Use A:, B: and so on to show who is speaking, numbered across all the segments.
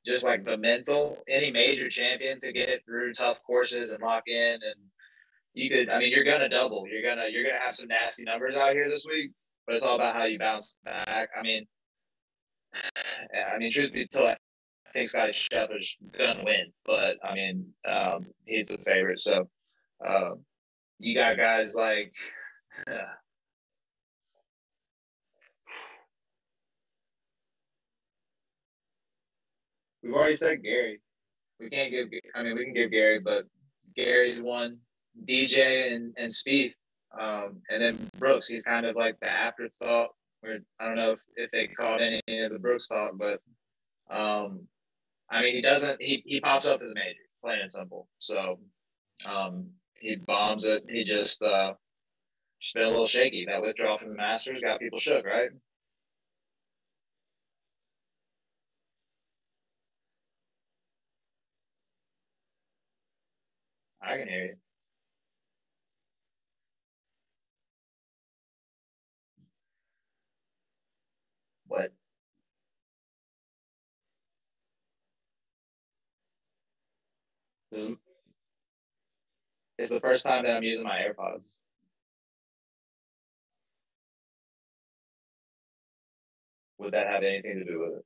A: just like the mental, any major champion to get it through tough courses and lock in, and you could. I mean, you're gonna double. You're gonna have some nasty numbers out here this week, but it's all about how you bounce back. I mean, truth be told, I think Scotty Scheffler's gonna win, but I mean, he's the favorite. So you got guys like. We've already said Gary. We can't give. I mean, we can give Gary, but Gary's one. DJ and Spieth, and then Brooks. He's kind of like the afterthought. Where I don't know if they caught any of the Brooks talk, but I mean, he doesn't. He pops up to the major, plain and simple. So he bombs it. He just been a little shaky. That withdrawal from the Masters got people shook, right? I can hear you. What? This is it's the first time that I'm using my AirPods. Would that have anything to do with it?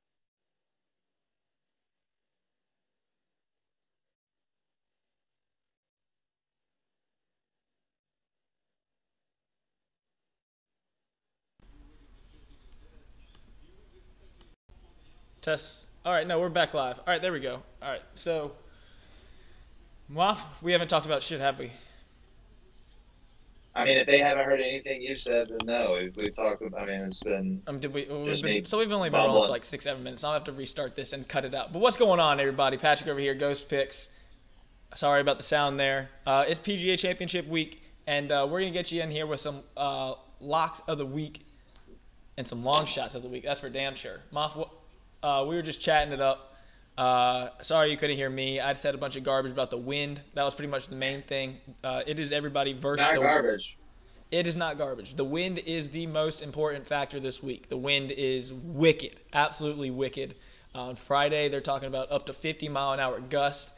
B: Test. All right, no, we're back live. All right, there we go. All right, so Moff, we haven't talked about shit, have we?
A: I mean, if they haven't heard anything you said, then no. We've talked about. I mean, it's been
B: Did we?
A: just me
B: We've only been rolling for
A: mumbling.
B: like 6, 7 minutes. I'll have to restart this and cut it out. But what's going on, everybody? Patrick over here, Ghost Picks. Sorry about the sound there. It's PGA Championship week, and we're gonna get you in here with some locks of the week and some long shots of the week. That's for damn sure. Moff, we were just chatting it up. Sorry you couldn't hear me. I just had a bunch of garbage about the wind. That was pretty much the main thing. It is everybody versus
A: Not
B: the.
A: garbage.
B: It is not garbage. The wind is the most important factor this week. The wind is wicked, absolutely wicked. On Friday, they're talking about up to 50-mile-an-hour gust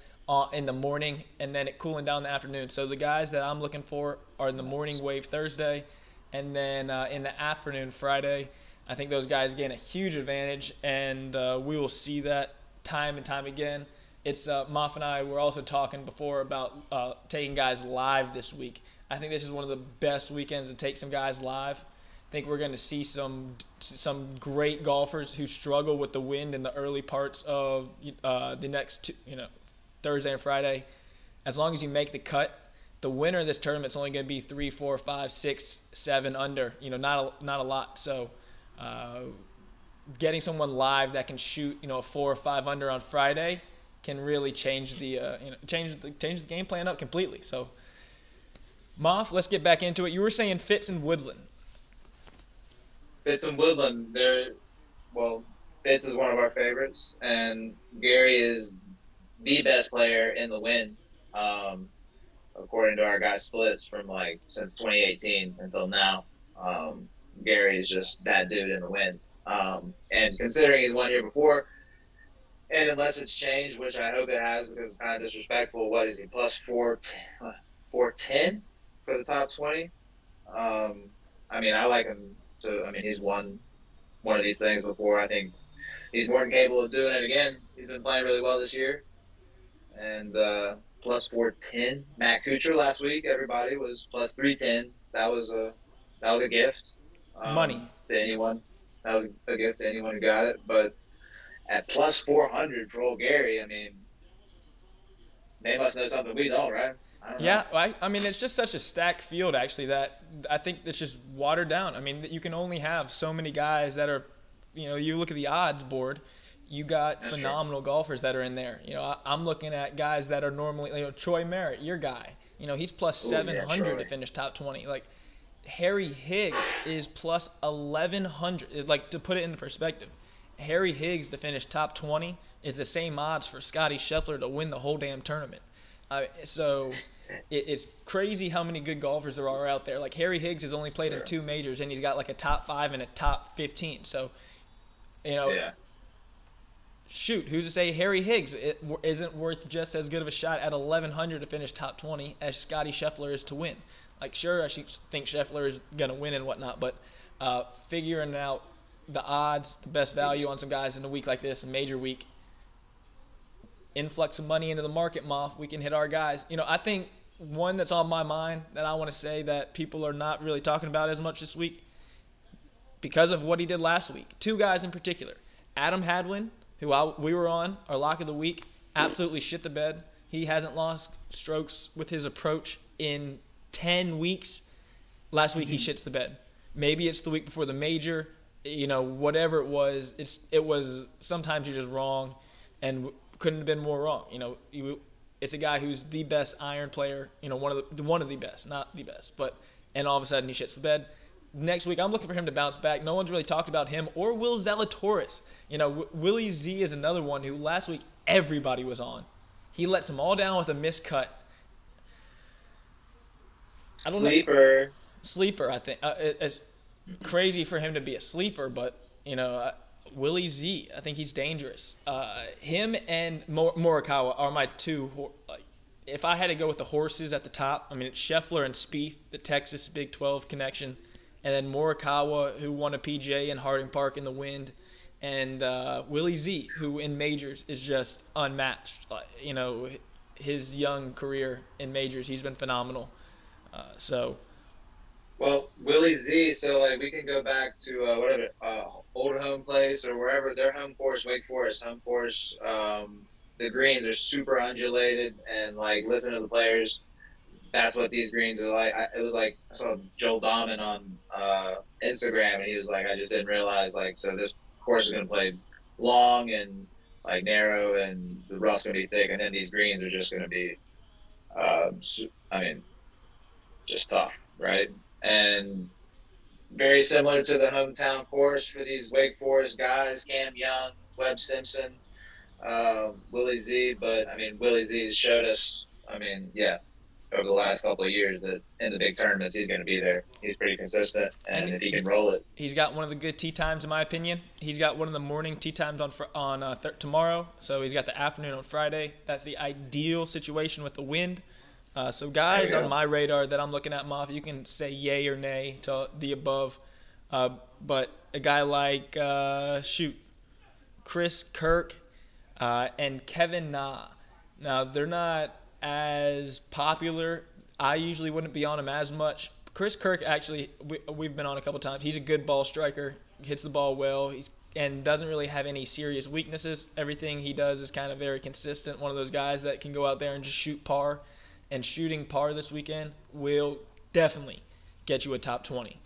B: in the morning, and then it cooling down in the afternoon. So the guys that I'm looking for are in the morning wave Thursday, and then in the afternoon Friday. I think those guys gain a huge advantage, and we will see that time and time again. It's Moff and I were also talking before about taking guys live this week. I think this is one of the best weekends to take some guys live. I think we're going to see some great golfers who struggle with the wind in the early parts of the next Thursday and Friday. As long as you make the cut, the winner of this tournament is only going to be 3, 4, 5, 6, 7 under. Not a lot. So getting someone live that can shoot a 4 or 5 under on Friday can really change the change the game plan up completely. So. Moff, let's get back into it. You were saying Fitz and Woodland.
A: Fitz and Woodland, well, Fitz is one of our favorites, and Gary is the best player in the win, according to our guy splits from since 2018 until now. Gary is just that dude in the win. And considering he's 1 year before, and unless it's changed, which I hope it has because it's kind of disrespectful, what is he, plus 410 for the top 20? I mean, I like him to. I mean, he's won one of these things before. I think he's more than capable of doing it again. He's been playing really well this year. And plus 410. Matt Kuchar last week, everybody was plus 310. That was a gift.
B: Money.
A: To anyone. That was a gift to anyone who got it. But at plus 400 for old Gary, I mean, they must know something we don't, right? I don't
B: Yeah,
A: know.
B: I mean, it's just such a stacked field, actually, that I think it's just watered down. I mean, you can only have so many guys that are, you look at the odds board, you got
A: That's
B: phenomenal golfers that are in there. I'm looking at guys that are normally, Troy Merritt, your guy. He's plus
A: Ooh, yeah,
B: 700 to
A: Troy.
B: finish top 20. Like, Harry Higgs is plus 1100. Like, to put it into perspective, Harry Higgs to finish top 20 is the same odds for Scotty Scheffler to win the whole damn tournament. So it's crazy how many good golfers there are out there. Like Harry Higgs has only played in 2 majors, and he's got like a top 5 and a top 15. So,
A: Yeah.
B: shoot, who's to say Harry Higgs isn't worth just as good of a shot at 1,100 to finish top 20 as Scotty Scheffler is to win? Like, sure, I think Scheffler is going to win and whatnot, but figuring out the odds, the best value on some guys in a week like this, a major week, influx of money into the market, Moff, we can hit our guys. I think one that's on my mind that I want to say that people are not really talking about as much this week because of what he did last week. Two guys in particular. Adam Hadwin, who we were on, our lock of the week, absolutely shit the bed. He hasn't lost strokes with his approach in 10 weeks. Last week he shits the bed. Maybe it's the week before the major. Whatever it was, it was sometimes you're just wrong and couldn't have been more wrong. It's a guy who's the best iron player, one of the best, not the best, and all of a sudden he shits the bed. Next week, I'm looking for him to bounce back. No one's really talked about him or Will Zalatoris. Willie Z is another one who last week everybody was on. He lets them all down with a miscut. Sleeper, I think. It's crazy for him to be a sleeper, but, Willie Z, I think he's dangerous. Him and Morikawa are my two. If I had to go with the horses at the top, it's Scheffler and Spieth, the Texas Big 12 connection. And then Morikawa, who won a PGA in Harding Park in the wind. And Willie Z, who in majors is just unmatched. His young career in majors, he's been phenomenal.
A: Well, Willie Z, so we can go back to Old Home Place or wherever their home course, Wake Forest home course. The greens are super undulated, and listen to the players. That's what these greens are like. I saw Joel Dahman on Instagram, and he was like, I just didn't realize so this course is going to play long and narrow, and the rough's going to be thick, and then these greens are just going to be, just tough, right? And very similar to the hometown course for these Wake Forest guys, Cam Young, Webb Simpson, Willie Z. But Willie Z has showed us, over the last couple of years that in the big tournaments he's going to be there. He's pretty consistent, and if he can roll it.
B: He's got one of the good tee times in my opinion. He's got one of the morning tee times on tomorrow, so he's got the afternoon on Friday. That's the ideal situation with the wind. So guys on my radar that I'm looking at, Moff, you can say yay or nay to the above. But a guy like, Chris Kirk and Kevin Na. Now, they're not as popular. I usually wouldn't be on him as much. Chris Kirk, actually, we've been on a couple times. He's a good ball striker, hits the ball well, and doesn't really have any serious weaknesses. Everything he does is kind of very consistent. One of those guys that can go out there and just shoot par. And shooting par this weekend will definitely get you a top 20.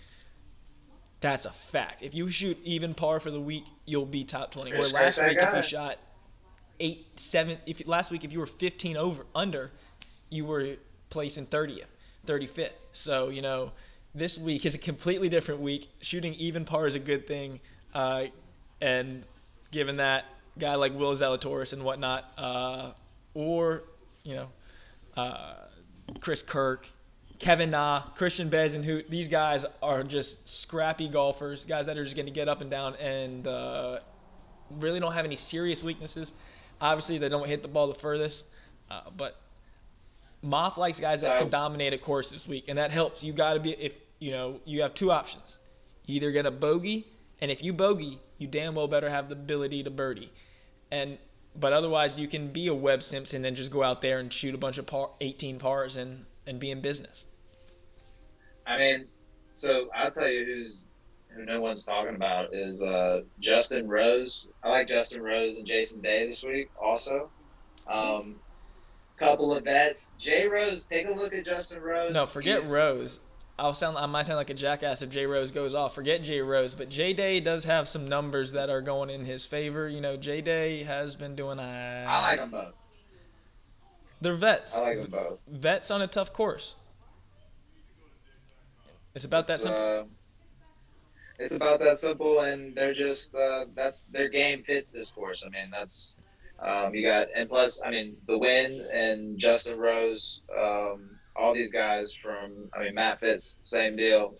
B: That's a fact. If you shoot even par for the week, you'll be top 20. Where last week, if you shot 8, 7, last week if you were 15 under, you were placing 30th, 35th. So this week is a completely different week. Shooting even par is a good thing, and given that guy like Will Zalatoris and whatnot, or Chris Kirk, Kevin Na, Christian Bezenhout, these guys are just scrappy golfers, guys that are just going to get up and down and really don't have any serious weaknesses. Obviously, they don't hit the ball the furthest, but Moff likes guys that can dominate a course this week, and that helps. You got to be you have two options: you either get a bogey, and if you bogey, you damn well better have the ability to birdie, but otherwise you can be a Webb Simpson and just go out there and shoot a bunch of 18 pars and be in business.
A: So I'll tell you who no one's talking about is Justin Rose. I like Justin Rose and Jason Day this week also. Couple of vets. J Rose, take a look at Justin Rose.
B: No, forget Rose. I might sound like a jackass if J Rose goes off. Forget J Rose, but J Day does have some numbers that are going in his favor. J Day has been doing.
A: I like them both.
B: They're vets.
A: I like them both.
B: Vets on a tough course. It's about that simple.
A: It's about that simple, and they're just that's their game fits this course. That's you got, and plus, the Wind and Justin Rose, all these guys from, Matt Fitz, same deal.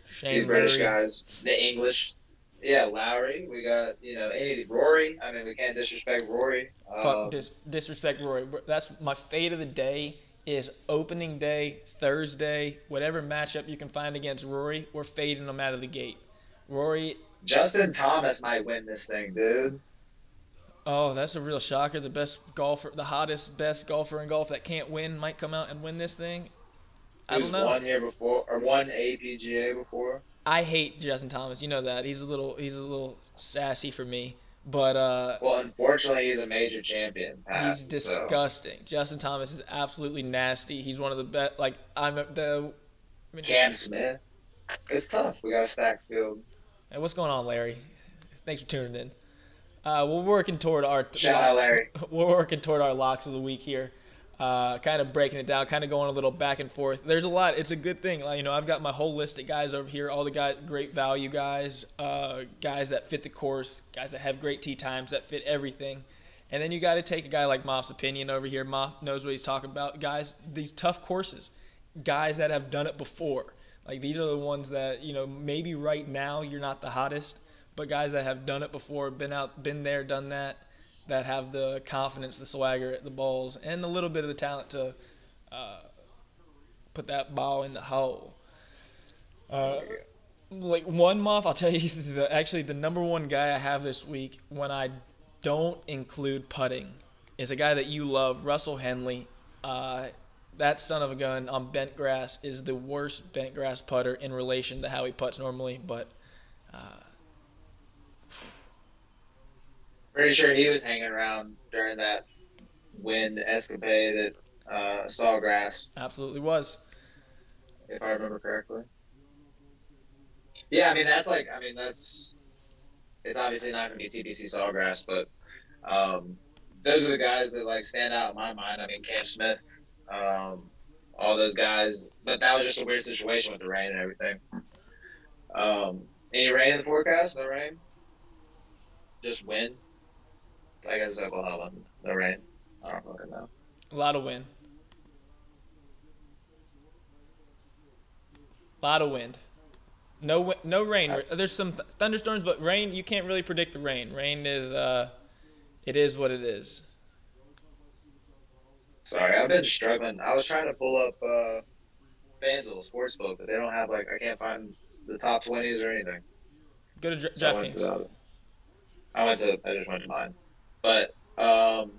B: Shane
A: these British
B: Murray.
A: guys, the English, Yeah, Lowry. We got any Rory. I mean, we can't disrespect Rory.
B: Fuck disrespect Rory. That's my fade of the day is opening day, Thursday, whatever matchup you can find against Rory, we're fading him out of the gate. Rory.
A: Justin Thomas might win this thing, dude.
B: Oh, that's a real shocker. The best golfer, the hottest, best golfer in golf that can't win might come out and win this thing. I don't know.
A: Won here before or won APGA before.
B: I hate Justin Thomas. You know that. He's a little sassy for me. But
A: well, unfortunately, he's a major champion.
B: He's disgusting. So. Justin Thomas is absolutely nasty. He's one of the best. Like
A: Cam Smith. It's tough. We got a stacked field.
B: Hey, what's going on, Larry? Thanks for tuning in. We're working toward our
A: shout out, Larry.
B: We're working toward our locks of the week here. Kind of breaking it down, kind of going a little back and forth. There's a lot. It's a good thing. I've got my whole list of guys over here. All the guys, great value guys, guys that fit the course, guys that have great tee times, that fit everything. And then you got to take a guy like Moff's opinion over here. Moff knows what he's talking about. Guys, these tough courses, guys that have done it before. Like these are the ones that maybe right now you're not the hottest, but guys that have done it before, been there, done that. That have the confidence, the swagger, the balls, and a little bit of the talent to put that ball in the hole. Like one Moff, I'll tell you, the number one guy I have this week when I don't include putting is a guy that you love, Russell Henley. That son of a gun on bent grass is the worst bent grass putter in relation to how he putts normally, but
A: pretty sure he was hanging around during that wind escapade at Sawgrass.
B: Absolutely was.
A: If I remember correctly. Yeah, it's obviously not going to be TPC Sawgrass, but those are the guys that stand out in my mind. Cam Smith, all those guys, but that was just a weird situation with the rain and everything. Any rain in the forecast? No rain? Just wind? I guess Oklahoma, no rain. I don't fucking know.
B: A lot of wind. A lot of wind. No rain. There's some thunderstorms, but rain, you can't really predict the rain. Rain is, it is what it is.
A: Sorry, I've been struggling. I was trying to pull up FanDuel Sportsbook, but they don't have, I can't find the top 20s or anything.
B: Go to DraftKings.
A: I just went to mine. But
B: no,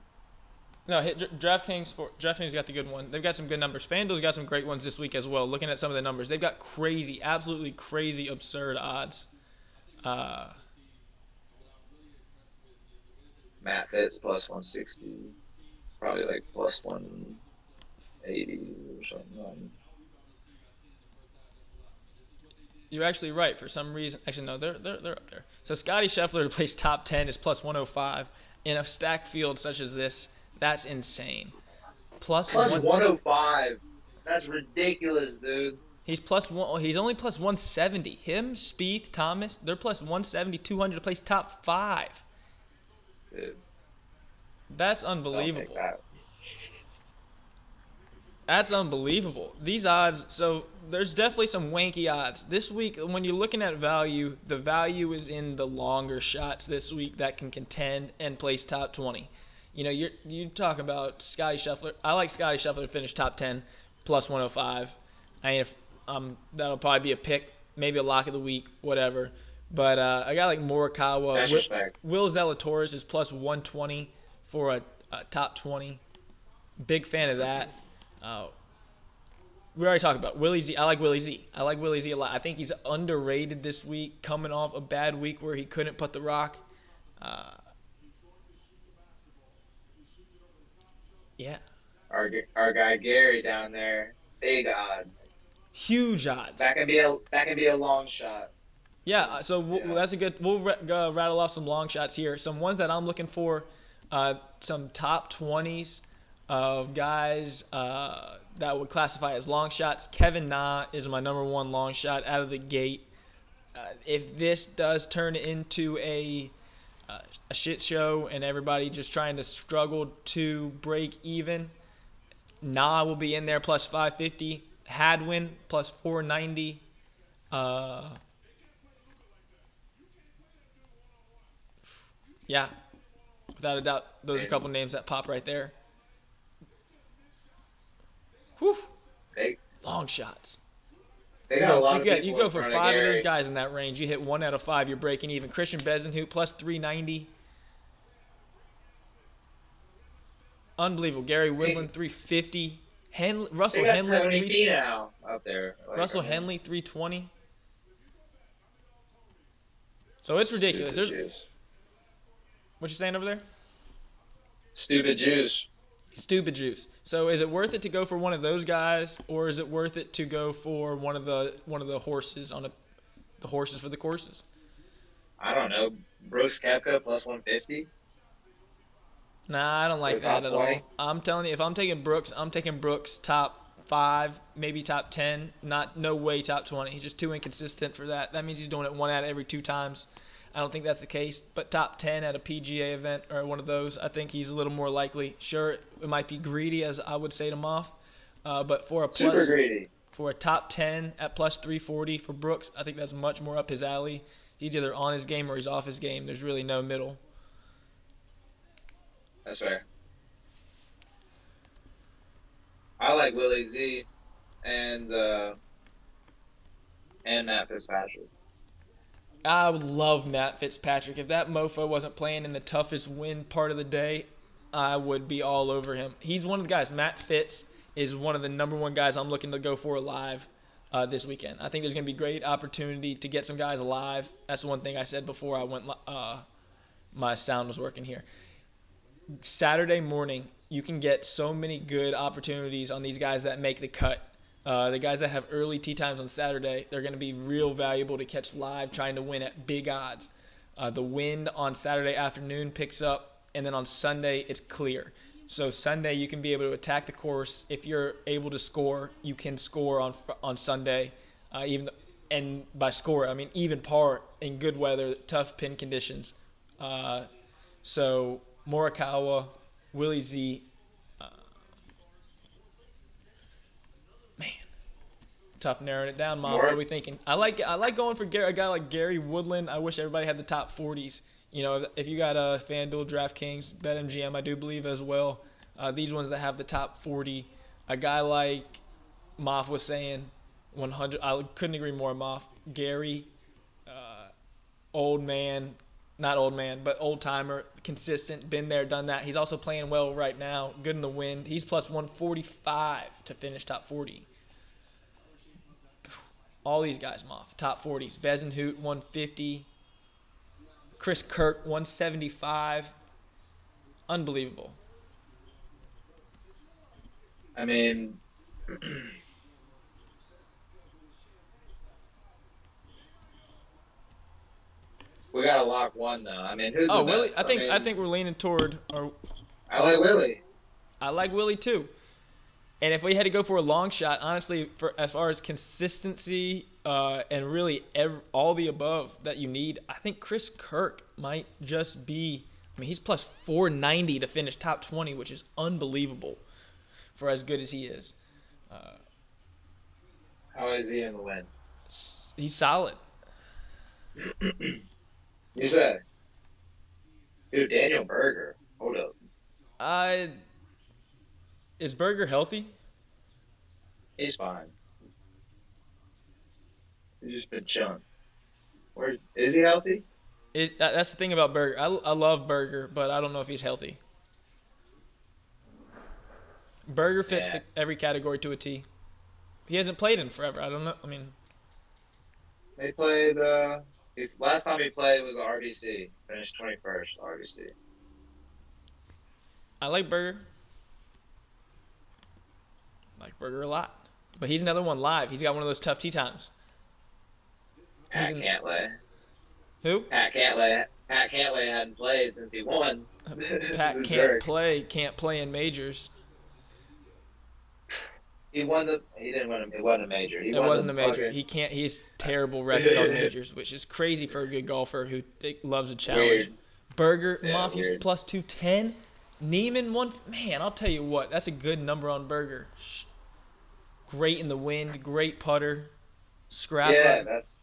B: hit DraftKings. DraftKings got the good one. They've got some good numbers. FanDuel's got some great ones this week as well. Looking at some of the numbers, they've got crazy, absolutely crazy, absurd odds.
A: Matt Fitz plus 160, probably plus 180 or something.
B: You're actually right. For some reason, actually no, they're up there. So Scotty Scheffler to place top 10 is plus 105. In a stack field such as this, that's insane. Plus
A: 105. That's ridiculous, dude.
B: He's only plus 170. Him, Spieth, Thomas, they're plus 170, 200 to place top 5.
A: Dude.
B: That's unbelievable. That's unbelievable. These odds, so there's definitely some wanky odds. This week, when you're looking at value, the value is in the longer shots this week that can contend and place top 20. You talk about Scotty Scheffler. I like Scotty Scheffler to finish top 10 plus 105. That'll probably be a pick, maybe a lock of the week, whatever. But a guy like Morikawa, Will Zalatoris is plus 120 for a top 20. Big fan of that. We already talked about Willie Z. I like Willie Z. I like Willie Z a lot. I think he's underrated this week, coming off a bad week where he couldn't put the rock. Yeah.
A: Our guy Gary down there, big odds.
B: Huge odds.
A: That can be a long shot.
B: Yeah. So that's a good. We'll rattle off some long shots here. Some ones that I'm looking for. Some top 20s. Of guys that would classify as long shots. Kevin Na is my number one long shot out of the gate. If this does turn into a shit show and everybody just trying to struggle to break even, Na will be in there plus 550. Hadwin plus 490. Yeah, without a doubt. Those are a
A: And
B: couple names that pop right there. Whew.
A: they
B: Long shots.
A: got a lot of
B: You
A: people
B: go
A: in
B: for
A: front
B: 5 of those
A: Gary.
B: guys in that range. You hit 1 out of 5, you're breaking even. Christian Bezenhout plus 390. Unbelievable. Gary Woodland 350. Russell
A: They got
B: Henley
A: Tony Finau up there. Like,
B: Russell
A: I mean,
B: Henley 320. So it's ridiculous.
A: Stupid juice.
B: What you saying over there?
A: Stupid juice.
B: Stupid juice. So is it worth it to go for one of those guys, or is it worth it to go for one of the horses the horses for the courses?
A: I don't know. Brooks Koepka plus 150.
B: Nah, I don't like
A: For
B: that
A: top
B: at
A: 20?
B: all. I'm telling you, if I'm taking Brooks top 5, maybe top 10. No way top 20. He's just too inconsistent for that. That means he's doing it 1 out of every 2 times. I don't think that's the case. But top 10 at a PGA event or one of those, I think he's a little more likely. Sure, it might be greedy, as I would say to Moff. But for a
A: Super greedy.
B: For a top 10 at plus 340 for Brooks, I think that's much more up his alley. He's either on his game or he's off his game. There's really no middle.
A: That's fair. I like Willie Z and Matt Fitzpatrick.
B: I would love Matt Fitzpatrick. If that mofo wasn't playing in the toughest wind part of the day, I would be all over him. He's one of the guys. Matt Fitz is one of the number 1 guys I'm looking to go for live this weekend. I think there's going to be great opportunity to get some guys live. That's one thing I said before I went. My sound was working here. Saturday morning, you can get so many good opportunities on these guys that make the cut. The guys that have early tee times on Saturday, they're going to be real valuable to catch live trying to win at big odds. The wind on Saturday afternoon picks up, and then on Sunday it's clear. So Sunday you can be able to attack the course. If you're able to score, you can score on Sunday. And by score, I mean even par in good weather, tough pin conditions. So Morikawa, Willie Z. Tough narrowing it down, Moff. What are we thinking? I like going for a guy like Gary Woodland. I wish everybody had the top 40s. You know, if you got a FanDuel, DraftKings, BetMGM, I do believe as well. These ones that have the top 40. A guy like Moff was saying, 100. I couldn't agree more, Moff. Gary, old man, not old man, but old timer, consistent, been there, done that. He's also playing well right now, good in the wind. He's plus 145 to finish top 40. All these guys, Moff, top 40s. Bezenhout, 150. Chris Kirk, 175. Unbelievable.
A: I mean, we gotta lock one though. I mean, who's the
B: Willie?
A: best?
B: I think we're leaning toward.
A: I like Willie.
B: I like Willie too. And if we had to go for a long shot, honestly, for as far as consistency and really all the above that you need, I think Chris Kirk might just be. I mean, he's plus 490 to finish top 20, which is unbelievable for as good as he is.
A: How is he in the win?
B: He's solid.
A: You said, dude, Daniel Berger. Hold up.
B: Is Berger healthy?
A: He's fine. He's just been chilling. Is he healthy?
B: That's the thing about Berger. I love Berger, but I don't know if he's healthy. Berger fits every category to a T. He hasn't played in forever. I don't know. I mean,
A: they played. Last time he played was the RBC. Finished 21st RBC.
B: I like Berger. Like Berger a lot. But he's another one live. He's got one of those tough tee times.
A: Pat Cantlay.
B: Who?
A: Pat Cantlay. Pat Cantlay hadn't played since he won.
B: Pat can't play in majors.
A: He didn't win. It wasn't a major.
B: It wasn't a major. He can't. He's terrible record on majors, which is crazy for a good golfer who loves a challenge.
A: Weird.
B: Berger,
A: Yeah,
B: Moff, he's
A: weird.
B: plus 210. Neiman, one. Man, I'll tell you what. That's a good number on Berger. Great in the wind. Great putter. Scrap.
A: Yeah, that's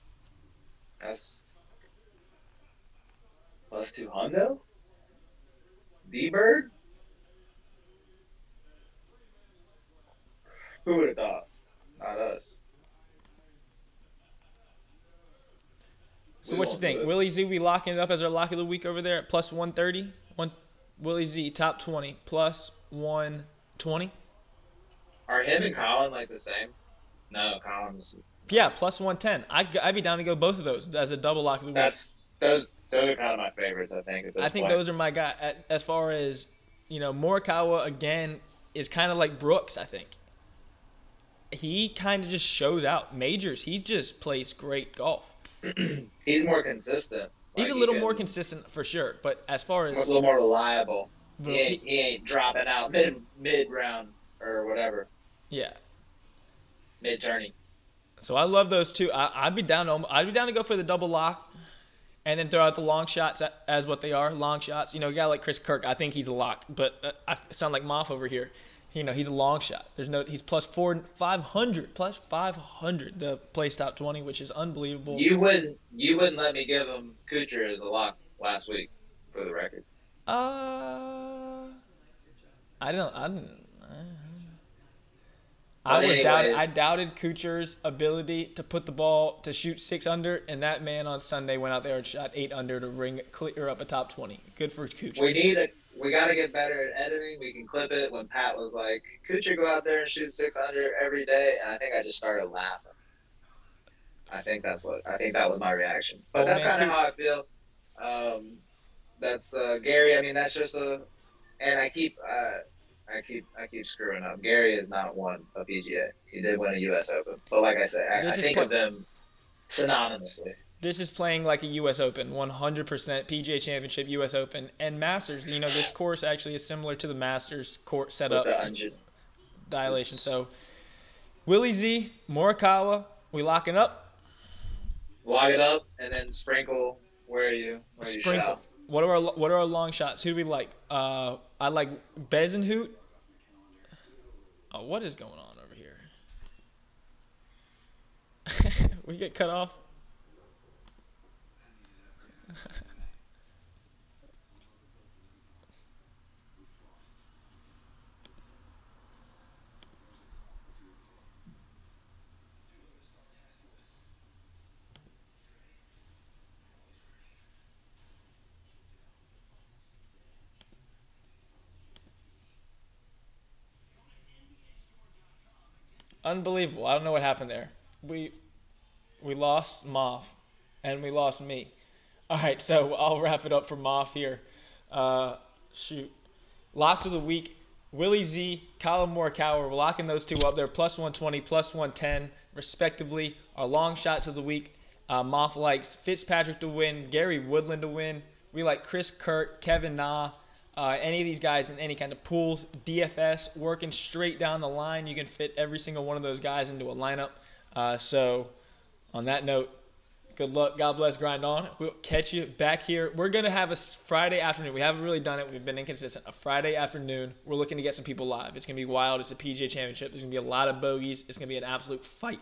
A: plus 200. D-Bird? Who would have thought? Not us.
B: So what you think? Willie Z, we locking it up as our lock of the week over there at plus 130? Willie Z, top 20, plus 120?
A: Are him and Colin like the same? No, Colin's.
B: Yeah, plus 110. I'd be down to go both of those as a double lock of the week.
A: Those are kind of my favorites, I think.
B: I think those are my guy. As far as, Morikawa, again, is kind of like Brooks, I think. He kind of just shows out. Majors, he just plays great golf.
A: He's more consistent.
B: He's a little more consistent for sure, but as far as
A: a little more reliable, he ain't dropping out mid round or whatever.
B: Yeah,
A: mid tourney.
B: So I love those two. I'd be down to go for the double lock, and then throw out the long shots as what they are, long shots. A guy like Chris Kirk, I think he's a lock, but I sound like Moff over here. He's a long shot. He's plus 500 to place top 20, which is unbelievable.
A: You wouldn't let me give him Kuchar as a lock last week, for the record.
B: I doubted Kuchar's ability to put the ball to shoot 6 under, and that man on Sunday went out there and shot 8 under to clear up a top 20. Good for Kuchar.
A: We got to get better at editing. We can clip it when Pat was like, Kuchar go out there and shoot 6 under every day. And I think I just started laughing. I think that was my reaction. But that's kind of how I feel. That's Gary. I mean, that's just and I keep screwing up. Gary has not won a PGA. He did win a U.S. Open. But like I said, I think of them synonymously.
B: This is playing like a U.S. Open, 100% PGA Championship, U.S. Open, and Masters. This course actually is similar to the Masters court setup. Dilation. So, Willie Z, Morikawa, we locking up?
A: Lock it up, and then sprinkle where you shot.
B: What are our long shots? Who do we like? I like Bezenhout. Oh, what is going on over here? We get cut off. Unbelievable. I don't know what happened there. We lost Moff, and we lost me. All right, so I'll wrap it up for Moff here. Locks of the week. Willie Z, Colin Morikawa. We're locking those two up there, plus 120, plus 110, respectively. Our long shots of the week. Moff likes Fitzpatrick to win, Gary Woodland to win. We like Chris Kirk, Kevin Na, any of these guys in any kind of pools. DFS, working straight down the line. You can fit every single one of those guys into a lineup. So on that note, good luck. God bless. Grind on. We'll catch you back here. We're going to have a Friday afternoon. We haven't really done it. We've been inconsistent. A Friday afternoon. We're looking to get some people live. It's going to be wild. It's a PGA Championship. There's going to be a lot of bogeys. It's going to be an absolute fight.